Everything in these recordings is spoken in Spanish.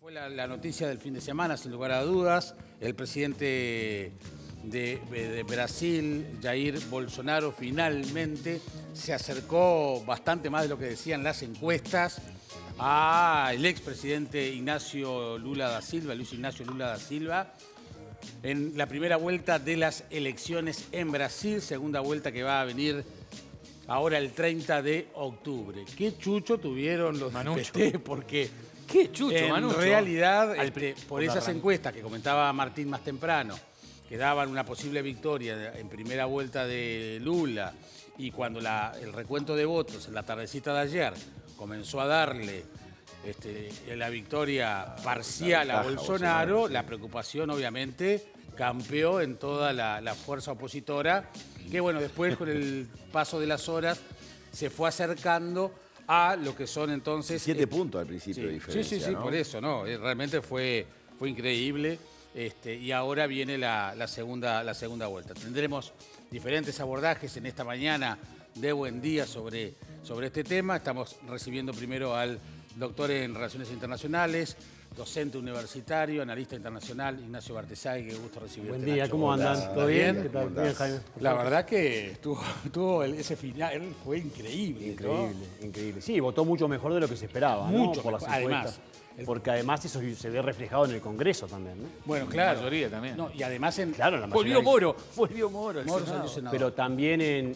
Fue la noticia del fin de semana, sin lugar a dudas. El presidente de Brasil, Jair Bolsonaro, finalmente se acercó bastante más de lo que decían las encuestas al expresidente Ignacio Lula da Silva, Luis Ignacio Lula da Silva, en la primera vuelta de las elecciones en Brasil, segunda vuelta que va a venir ahora el 30 de octubre. ¿Qué chucho tuvieron los PT? Porque qué chucho, en realidad, por esas encuestas que comentaba Martín más temprano, que daban una posible victoria en primera vuelta de Lula, y cuando el recuento de votos en la tardecita de ayer comenzó a darle la victoria parcial a Bolsonaro, la preocupación obviamente campeó en toda la fuerza opositora, que bueno, después con el paso de las horas se fue acercando a lo que son entonces... 7 puntos al principio de diferencia, Sí, ¿no? por eso, ¿no? Realmente fue increíble. Y ahora viene la segunda vuelta. Tendremos diferentes abordajes en esta mañana de Buen Día sobre este tema. Estamos recibiendo primero al doctor en Relaciones Internacionales, docente universitario, analista internacional, Ignacio Bartesay. Qué gusto recibirte. Buen día, Nacho. ¿cómo andan? ¿Todo bien? ¿Qué tal? Bien, Jaime. La verdad que estuvo ese final fue increíble. Increíble, ¿no? increíble. Sí, votó mucho mejor de lo que se esperaba, Mucho ¿no? Por las mejor, encuestas. además. Porque además eso se ve reflejado en el Congreso también, ¿no? Bueno, claro. La mayoría también. No, y además Claro, la mayoría. Volvió Moro. Moro salió senador. Pero también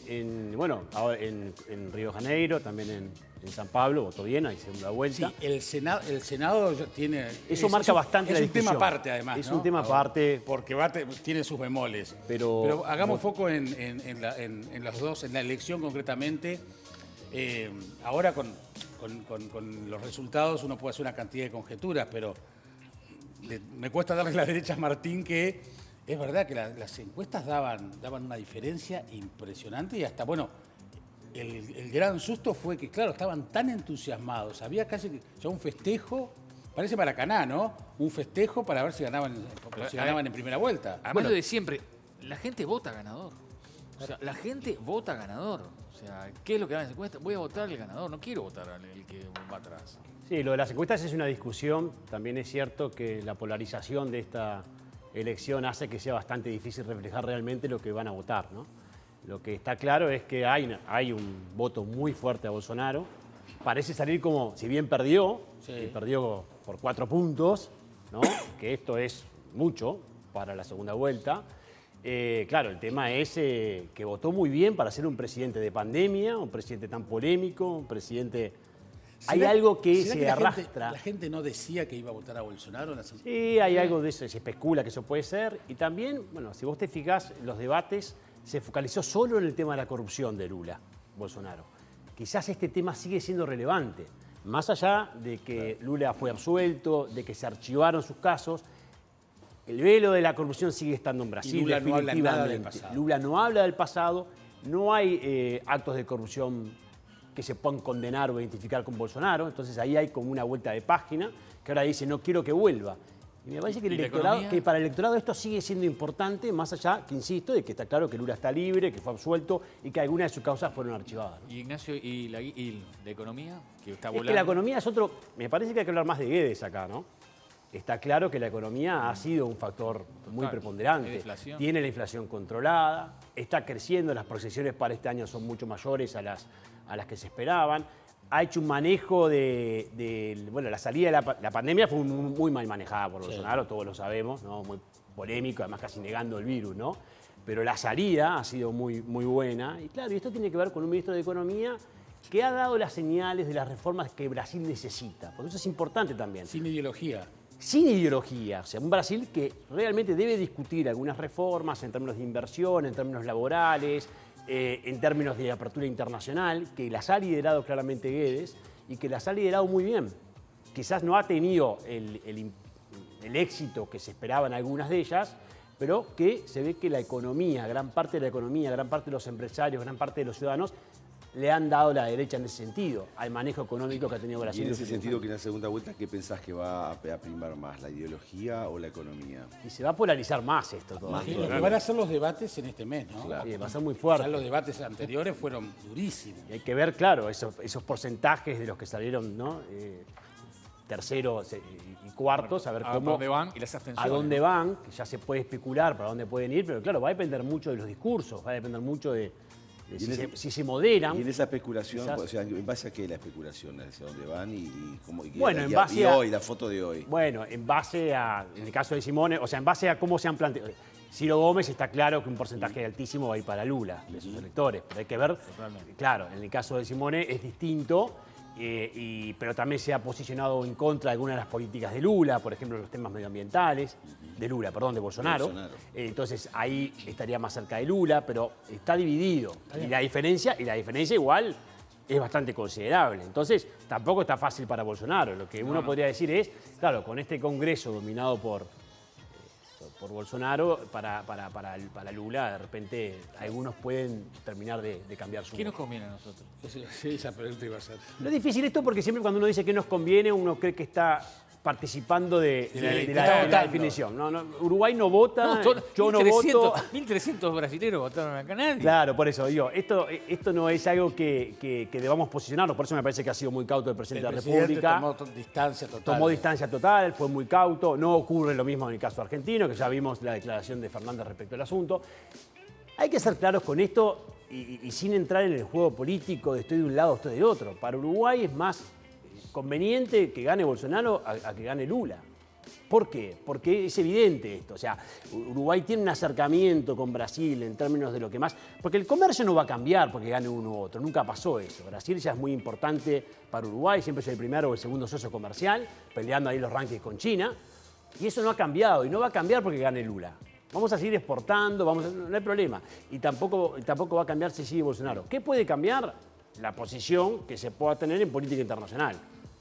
ahora en Río de Janeiro, también en San Pablo, votó bien, hay segunda vuelta. Sí, el Senado ya tiene... Eso marca bastante la discusión. Es un tema aparte, además, Es ¿no? un tema aparte. Porque tiene sus bemoles. Pero hagamos foco en los dos, en la elección concretamente. Ahora con los resultados uno puede hacer una cantidad de conjeturas, pero me cuesta darle la derecha a Martín, que es verdad que las encuestas daban una diferencia impresionante y hasta, bueno, el gran susto fue que, claro, estaban tan entusiasmados, había casi ya un festejo, parece Maracaná, ¿no? Un festejo para ver si ganaban en primera vuelta. Además, lo de siempre, la gente vota ganador. O sea, la gente vota ganador. O sea, ¿qué es lo que dan en encuesta? Voy a votar al ganador, no quiero votar al que va atrás. Sí, lo de las encuestas es una discusión. También es cierto que la polarización de esta elección hace que sea bastante difícil reflejar realmente lo que van a votar, ¿no? Lo que está claro es que hay un voto muy fuerte a Bolsonaro. Parece salir como, si bien perdió, y perdió por 4 puntos, ¿no? Que esto es mucho para la segunda vuelta. Claro, el tema es que votó muy bien para ser un presidente de pandemia, un presidente tan polémico, un presidente... Hay algo que se arrastra. ¿La gente no decía que iba a votar a Bolsonaro en las encuestas? Sí, hay algo de eso, se especula que eso puede ser. Y también, bueno, si vos te fijás, los debates se focalizó solo en el tema de la corrupción de Lula, Bolsonaro. Quizás este tema sigue siendo relevante, más allá de que Lula fue absuelto, de que se archivaron sus casos. El velo de la corrupción sigue estando en Brasil. Y Lula no habla nada del pasado. Lula no habla del pasado, no hay actos de corrupción que se puedan condenar o identificar con Bolsonaro, entonces ahí hay como una vuelta de página que ahora dice no quiero que vuelva. Y me parece que para el electorado esto sigue siendo importante, más allá, que insisto, de que está claro que Lula está libre, que fue absuelto y que algunas de sus causas fueron archivadas, ¿no? Y Ignacio, ¿y la economía? Que está Es volando. que la economía es otro... Me parece que hay que hablar más de Guedes acá, ¿no? Está claro que la economía ha sido un factor muy preponderante. Tiene la inflación controlada, está creciendo, las proyecciones para este año son mucho mayores a las que se esperaban. Ha hecho un manejo bueno, la salida de la pandemia fue muy mal manejada por Bolsonaro, todos lo sabemos, ¿no? Muy polémico, además casi negando el virus, ¿no? Pero la salida ha sido muy, muy buena. Y claro, y esto tiene que ver con un ministro de Economía que ha dado las señales de las reformas que Brasil necesita. Por eso es importante también. Sin ideología. Sin ideología, o sea, un Brasil que realmente debe discutir algunas reformas en términos de inversión, en términos laborales, en términos de apertura internacional, que las ha liderado claramente Guedes y que las ha liderado muy bien. Quizás no ha tenido el éxito que se esperaba en algunas de ellas, pero que se ve que la economía, gran parte de la economía, gran parte de los empresarios, gran parte de los ciudadanos le han dado la derecha en ese sentido, al manejo económico que ha tenido Brasil. Y en ese sentido, que en la segunda vuelta, ¿qué pensás que va a primar más, la ideología o la economía? Y se va a polarizar más esto todo. Lo que van a ser los debates en este mes, ¿no? Sí, va a ser muy fuerte. Ya los debates anteriores fueron durísimos. Y hay que ver, claro, esos porcentajes de los que salieron, ¿no? terceros y cuartos, a ver cómo, dónde van y las abstenciones. a dónde van, que ya se puede especular para dónde pueden ir, pero claro, va a depender mucho de los discursos, va a depender mucho de si se moderan. Y en esa especulación, quizás, o sea, ¿en base a qué la especulación? ¿Hacia dónde van y cómo? Bueno, en base a hoy, la foto de hoy. Bueno, en base a, en el caso de Simone, o sea, en base a cómo se han planteado. Ciro Gómez está claro que un porcentaje altísimo va a ir para Lula, de sus electores, pero hay que ver, claro, en el caso de Simone es distinto, pero también se ha posicionado en contra de algunas de las políticas de Lula, por ejemplo, los temas medioambientales, de Bolsonaro. Entonces ahí estaría más cerca de Lula, pero está dividido. Y la diferencia igual es bastante considerable. Entonces tampoco está fácil para Bolsonaro. Lo que uno podría decir es, claro, con este Congreso dominado por Bolsonaro, para Lula, de repente algunos pueden terminar de cambiar su ¿Qué nos voto. conviene a nosotros? Sí, esa pregunta iba a ser. Lo difícil esto porque siempre cuando uno dice que nos conviene, uno cree que está participando de la definición. No, Uruguay no vota, yo no voto. 1.300 brasileños votaron acá, nadie. Claro, por eso digo, esto no es algo que debamos posicionarnos, por eso me parece que ha sido muy cauto el presidente de la República. Tomó distancia total. Tomó distancia total, fue muy cauto. No ocurre lo mismo en el caso argentino, que ya vimos la declaración de Fernández respecto al asunto. Hay que ser claros con esto y sin entrar en el juego político de estoy de un lado o estoy de otro. Para Uruguay es más conveniente que gane Bolsonaro a que gane Lula. ¿Por qué? Porque es evidente esto. O sea, Uruguay tiene un acercamiento con Brasil en términos de lo que más... Porque el comercio no va a cambiar porque gane uno u otro. Nunca pasó eso. Brasil ya es muy importante para Uruguay. Siempre es el primero o el segundo socio comercial, peleando ahí los rankings con China. Y eso no ha cambiado. Y no va a cambiar porque gane Lula. Vamos a seguir exportando, no hay problema. Y tampoco va a cambiar si sigue Bolsonaro. ¿Qué puede cambiar? La posición que se pueda tener en política internacional.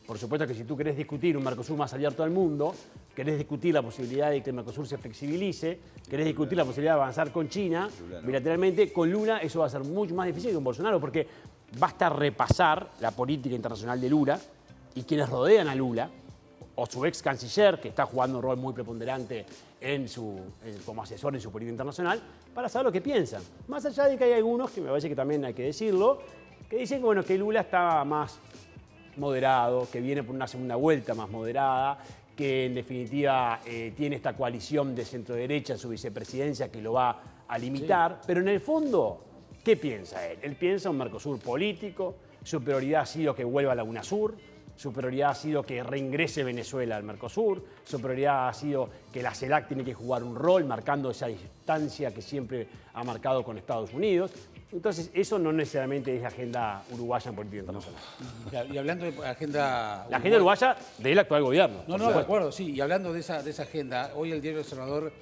Por supuesto que si tú querés discutir un Mercosur más abierto al mundo, querés discutir la posibilidad de que el Mercosur se flexibilice, querés discutir la posibilidad de avanzar con China, bilateralmente, con Lula eso va a ser mucho más difícil que con Bolsonaro, porque basta repasar la política internacional de Lula y quienes rodean a Lula, o su ex canciller, que está jugando un rol muy preponderante como asesor en su política internacional, para saber lo que piensan. Más allá de que hay algunos, que me parece que también hay que decirlo, que dicen que, bueno, que Lula está más moderado, que viene por una segunda vuelta más moderada, que en definitiva tiene esta coalición de centro-derecha en su vicepresidencia que lo va a limitar, pero en el fondo, ¿qué piensa él? Él piensa un Mercosur político, su prioridad ha sido que vuelva a la UNASUR, su prioridad ha sido que reingrese Venezuela al Mercosur, su prioridad ha sido que la CELAC tiene que jugar un rol marcando esa distancia que siempre ha marcado con Estados Unidos. Entonces, eso no necesariamente es la agenda uruguaya en política internacional. Y hablando de agenda... La agenda uruguaya del actual gobierno. No, de acuerdo, sí. Y hablando de esa agenda, hoy el diario El Observador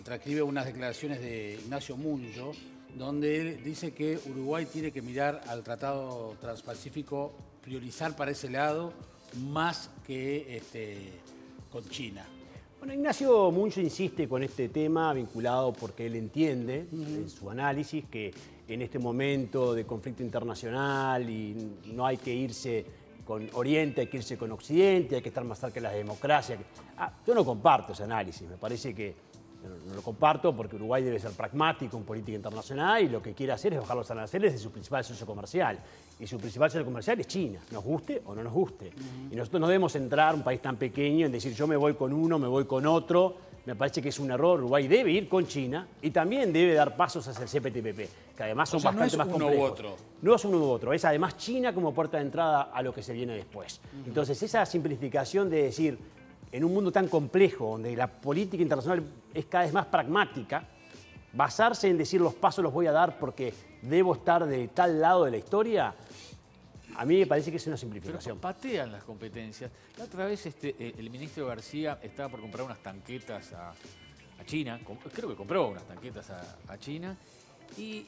transcribe unas declaraciones de Ignacio Munyo, donde él dice que Uruguay tiene que mirar al Tratado Transpacífico, priorizar para ese lado, más que con China. Bueno, Ignacio Munyo insiste con este tema vinculado porque él entiende en su análisis que en este momento de conflicto internacional y no hay que irse con Oriente, hay que irse con Occidente, hay que estar más cerca de la democracia. Yo no comparto ese análisis, me parece que no lo comparto porque Uruguay debe ser pragmático en política internacional y lo que quiere hacer es bajar los aranceles de su principal socio comercial. Y su principal socio comercial es China, nos guste o no nos guste. Y nosotros no debemos entrar, un país tan pequeño, en decir yo me voy con uno, me voy con otro. Me parece que es un error. Uruguay debe ir con China y también debe dar pasos hacia el CPTPP, que además son bastante más complejos. No es uno u otro. No es uno u otro, es además China como puerta de entrada a lo que se viene después. Entonces, esa simplificación de decir, en un mundo tan complejo, donde la política internacional es cada vez más pragmática, basarse en decir los pasos los voy a dar porque debo estar de tal lado de la historia, a mí me parece que es una simplificación. Pero patean las competencias. La otra vez el ministro García estaba por comprar unas tanquetas a China, creo que compró unas tanquetas a China, y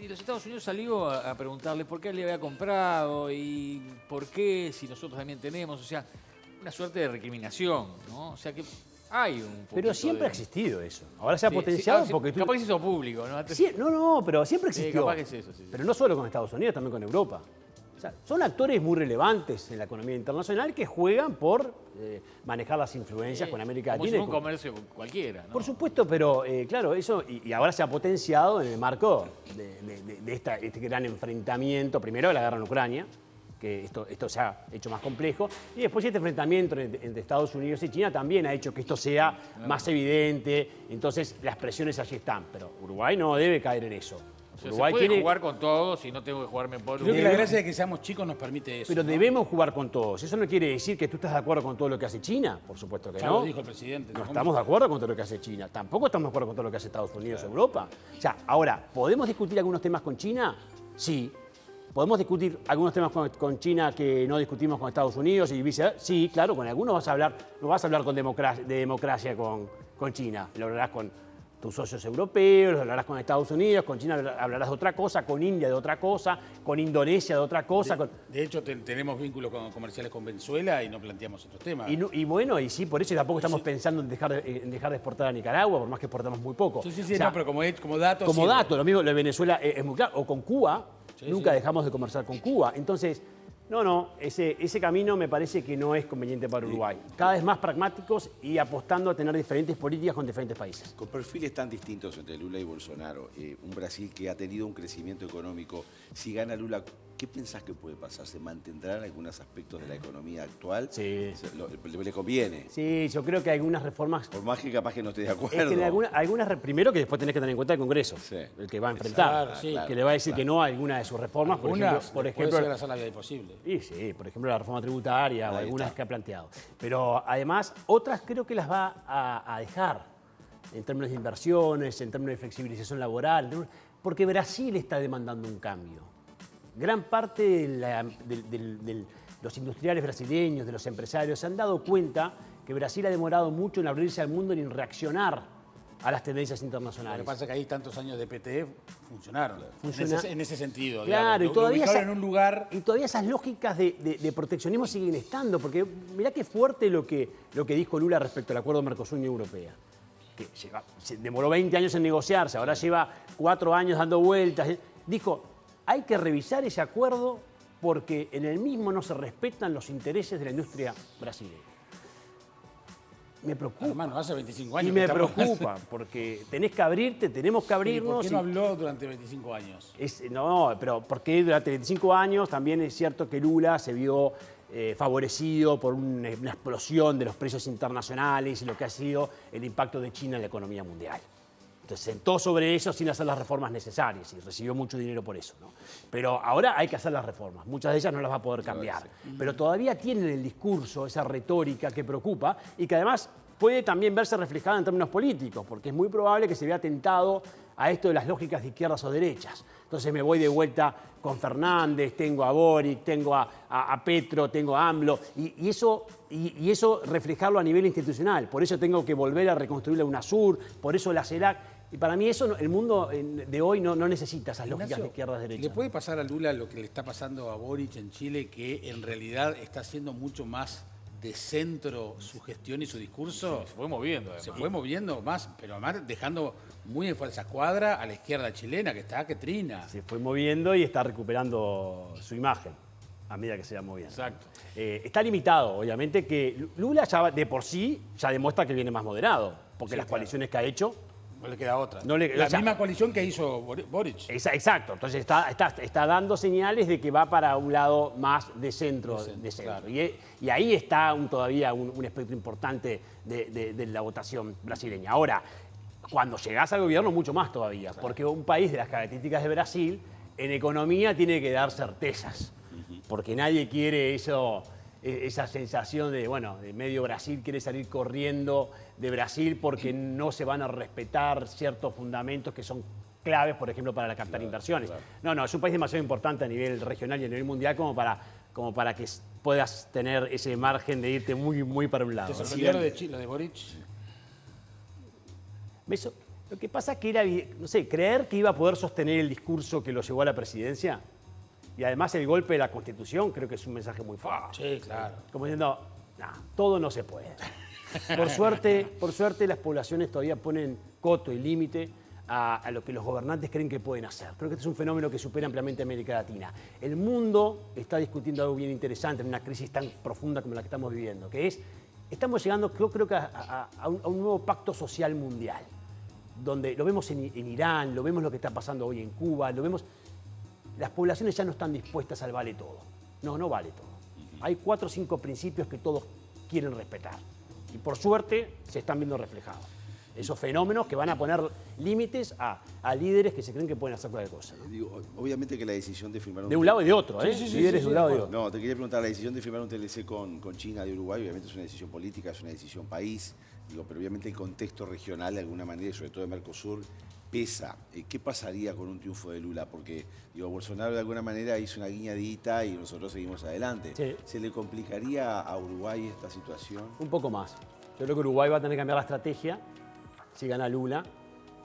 los Estados Unidos salió a preguntarle por qué él le había comprado y por qué, si nosotros también tenemos, o sea, una suerte de recriminación, ¿no? O sea que hay un poquito. Pero siempre ha existido eso. Ahora se ha potenciado porque tú... Capaz que se hizo público, ¿no? Sí, no, pero siempre existió. Capaz que es eso, sí. Pero no solo con Estados Unidos, también con Europa. O sea, son actores muy relevantes en la economía internacional que juegan por manejar las influencias con América Latina. Como si un comercio cualquiera, ¿no? Por supuesto, pero claro, eso y ahora se ha potenciado en el marco de este gran enfrentamiento, primero de la guerra en Ucrania, que esto se ha hecho más complejo. Y después este enfrentamiento entre Estados Unidos y China también ha hecho que esto sea más evidente. Entonces las presiones allí están. Pero Uruguay no debe caer en eso. O sea, Uruguay se puede tiene... jugar con todos y no tengo que jugarme por Creo que la gracia de que seamos chicos nos permite eso. Pero ¿no? debemos jugar con todos. Eso no quiere decir que tú estás de acuerdo con todo lo que hace China. Por supuesto que Ya no. lo dijo el presidente. No estamos de acuerdo con todo lo que hace China. Tampoco estamos de acuerdo con todo lo que hace Estados Unidos o Europa. O sea, ahora, ¿podemos discutir algunos temas con China? Sí. ¿Podemos discutir algunos temas con China que no discutimos con Estados Unidos y viceversa? Sí, claro, con algunos no vas a hablar de democracia con China. Lo hablarás con tus socios europeos, lo hablarás con Estados Unidos, con China hablarás de otra cosa, con India de otra cosa, con Indonesia de otra cosa. De hecho, tenemos vínculos comerciales con Venezuela y no planteamos otros temas. Y bueno, y sí, por eso tampoco estamos pensando en dejar de exportar a Nicaragua, por más que exportamos muy poco. Sí, O sea, no, pero como dato. como sí, dato, lo mismo, lo de Venezuela es muy claro. O con Cuba, nunca dejamos de conversar con Cuba. Entonces, ese camino me parece que no es conveniente para Uruguay. Cada vez más pragmáticos y apostando a tener diferentes políticas con diferentes países. Con perfiles tan distintos entre Lula y Bolsonaro, un Brasil que ha tenido un crecimiento económico, si gana Lula, ¿qué pensás que puede pasar? ¿Se mantendrán algunos aspectos de la economía actual? Sí. ¿Le conviene? Sí, yo creo que algunas reformas... Por más que capaz que no esté de acuerdo. Es que primero que después tenés que tener en cuenta el Congreso, el que va a enfrentar, Claro, sí. que le va a decir que no a alguna de sus reformas, por ejemplo, puede llegar a hacer la vida imposible. Sí, por ejemplo, la reforma tributaria o Ahí algunas está. que ha planteado. Pero además, otras creo que las va a dejar en términos de inversiones, en términos de flexibilización laboral, porque Brasil está demandando un cambio. Gran parte de los industriales brasileños, de los empresarios, se han dado cuenta que Brasil ha demorado mucho en abrirse al mundo y en reaccionar a las tendencias Lo internacionales. que pasa es que ahí tantos años de PT funcionaron. En ese sentido. Claro, digamos. y todavía, Lo ubicaron en un lugar. y todavía esas lógicas de proteccionismo siguen estando, porque mirá qué fuerte lo que dijo Lula respecto al acuerdo Mercosur-Unión Europea. Que se demoró 20 años en negociarse, ahora lleva 4 años dando vueltas. Dijo, hay que revisar ese acuerdo porque en el mismo no se respetan los intereses de la industria brasileña. Me preocupa. Hermano, hace 25 años. Y me que estamos- preocupa, porque tenés que abrirte, tenemos que ¿Y abrirnos. ¿Por qué no habló durante 25 años? No, pero porque durante 25 años también es cierto que Lula se vio favorecido por una explosión de los precios internacionales y lo que ha sido el impacto de China en la economía mundial. Entonces sentó sobre eso sin hacer las reformas necesarias y recibió mucho dinero por eso, ¿no? Pero ahora hay que hacer las reformas. Muchas de ellas no las va a poder cambiar. Pero todavía tienen el discurso, esa retórica que preocupa y que además puede también verse reflejada en términos políticos, porque es muy probable que se vea tentado a esto de las lógicas de izquierdas o derechas. Entonces me voy de vuelta con Fernández, tengo a Boric, tengo a Petro, tengo a AMLO, y eso reflejarlo a nivel institucional. Por eso tengo que volver a reconstruir la UNASUR, por eso la CELAC. Y para mí eso, el mundo de hoy no necesita esas lógicas Ignacio, de izquierdas derechas. ¿Le puede pasar a Lula lo que le está pasando a Boric en Chile, que en realidad está haciendo mucho más de centro su gestión y su discurso? Se fue moviendo, además. Se fue moviendo más, pero además dejando muy en falsa escuadra a la izquierda chilena, que está que trina. Se fue moviendo y está recuperando su imagen a medida que se va moviendo. Exacto. Está limitado, obviamente, que Lula ya de por sí ya demuestra que viene más moderado, porque Sí, las claro. coaliciones que ha hecho... No le queda otra. No le- la o sea- misma coalición que hizo Boric. Exacto, entonces está dando señales de que va para un lado más de centro. Claro. Y ahí está todavía un espectro importante de la votación brasileña. Ahora, cuando llegás al gobierno, mucho más todavía, porque un país de las características de Brasil, en economía tiene que dar certezas, porque nadie quiere esa sensación de medio Brasil quiere salir corriendo de Brasil porque no se van a respetar ciertos fundamentos que son claves, por ejemplo, para captar inversiones. No, es un país demasiado importante a nivel regional y a nivel mundial como para que puedas tener ese margen de irte muy, muy para un lado. ¿Te sorprendió lo de Boric? Lo que pasa es que era, no sé, creer que iba a poder sostener el discurso que lo llevó a la presidencia y además el golpe de la Constitución creo que es un mensaje muy fuerte. Sí, claro. Como diciendo, todo no se puede. Por suerte las poblaciones todavía ponen coto y límite a lo que los gobernantes creen que pueden hacer. Creo que este es un fenómeno que supera ampliamente a América Latina. El mundo está discutiendo algo bien interesante en una crisis tan profunda como la que estamos viviendo, que es, estamos llegando, yo creo que a un nuevo pacto social mundial, donde lo vemos en Irán, lo vemos lo que está pasando hoy en Cuba, lo vemos. Las poblaciones ya no están dispuestas al vale todo. No, no vale todo. Hay 4 o 5 principios que todos quieren respetar. Y por suerte se están viendo reflejados. Esos fenómenos que van a poner límites a líderes que se creen que pueden hacer cualquier cosa, ¿no? Digo, obviamente que la decisión de firmar un... De un lado y de otro, ¿eh? Líderes de un lado y de otro. No, te quería preguntar, la decisión de firmar un TLC con China de Uruguay, obviamente es una decisión política, es una decisión país, digo, pero obviamente el contexto regional de alguna manera, y sobre todo de Mercosur, pesa. ¿Qué pasaría con un triunfo de Lula? Porque, digo, Bolsonaro de alguna manera hizo una guiñadita y nosotros seguimos adelante. Sí. ¿Se le complicaría a Uruguay esta situación? Un poco más. Yo creo que Uruguay va a tener que cambiar la estrategia, si gana Lula,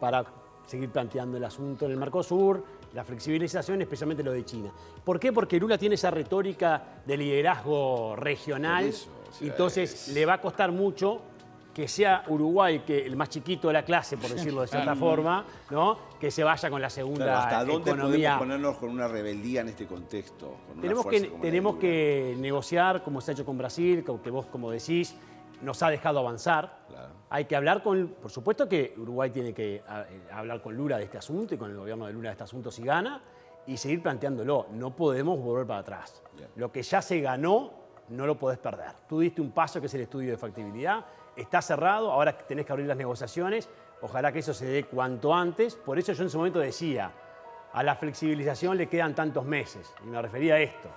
para seguir planteando el asunto en el Mercosur, la flexibilización, especialmente lo de China. ¿Por qué? Porque Lula tiene esa retórica de liderazgo regional, Por eso, o sea, entonces le va a costar mucho que sea Uruguay, que el más chiquito de la clase, por decirlo de cierta forma, ¿no? Que se vaya con la segunda Claro, ¿hasta dónde economía. podemos ponernos con una rebeldía en este contexto? Con una Tenemos fuerza como la de tenemos Lula? que negociar, como se ha hecho con Brasil, que vos, como decís, nos ha dejado avanzar. Claro. Hay que hablar con... Por supuesto que Uruguay tiene que hablar con Lula de este asunto y con el gobierno de Lula de este asunto si gana y seguir planteándolo. No podemos volver para atrás. Bien. Lo que ya se ganó, no lo podés perder. Tú diste un paso que es el estudio de factibilidad. Está cerrado, ahora tenés que abrir las negociaciones. Ojalá que eso se dé cuanto antes. Por eso yo en su momento decía, a la flexibilización le quedan tantos meses. Y me refería a esto.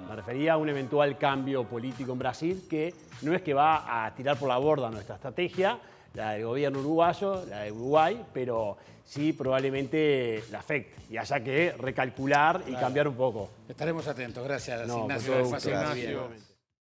Me refería a un eventual cambio político en Brasil que no es que va a tirar por la borda nuestra estrategia, la del gobierno uruguayo, la de Uruguay, pero sí probablemente la afecte y haya que recalcular y cambiar un poco. Estaremos atentos. Gracias, No, Ignacio. con todo Que pase gusto. muy bien. Gracias.